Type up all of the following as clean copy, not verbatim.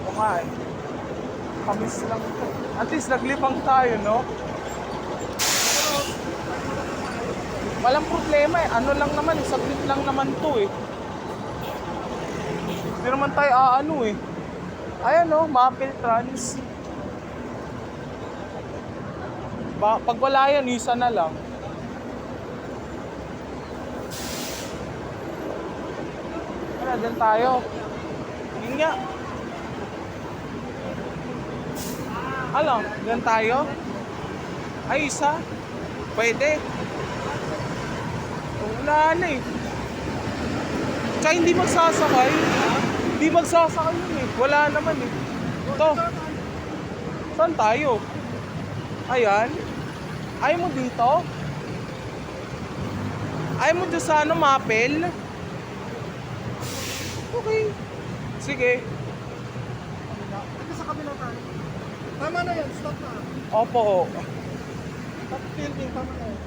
Oo nga eh. Kamis lang ito. At least naglibang tayo, no? Walang problema eh. Ano lang naman eh. Saglit lang naman to eh. Hindi naman tayo ano eh. Ayan no, Mapil Trans. Pag wala yan, isa na lang. Ano, dyan tayo. Yun nga. Ano, dyan tayo? Ay, isa? Pwede. Wala na eh. Tsaka hindi magsasakay. Hindi magsasakay yun eh. Wala naman eh. Ito. Saan tayo? Ayan. Ayaw mo dito? Ayaw mo dyan sa ano, Mapil? Okay. Sige. Sa kabila tayo. Tama na yan, stop na. Opo. Stop filming, tama na yan.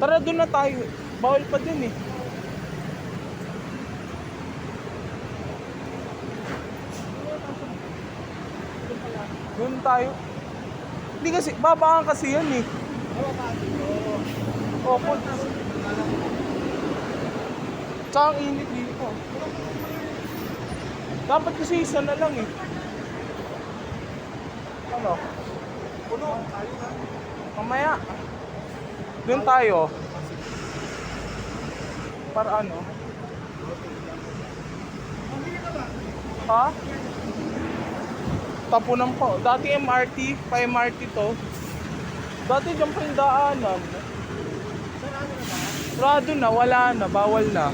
Tara, doon na tayo. Bawal pa din eh. Doon tayo. Hindi kasi, babaan kasi yan eh. Opo. Tsaka ang init dito. Dapat kasi isa na lang eh. Ano? Puno. Mamaya. Doon tayo. Para ano? Ha? Tapunan po. Dati MRT, pa MRT to. Dati dyan pa yung daanan. Sarado na, wala na, bawal na.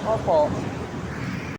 Opo.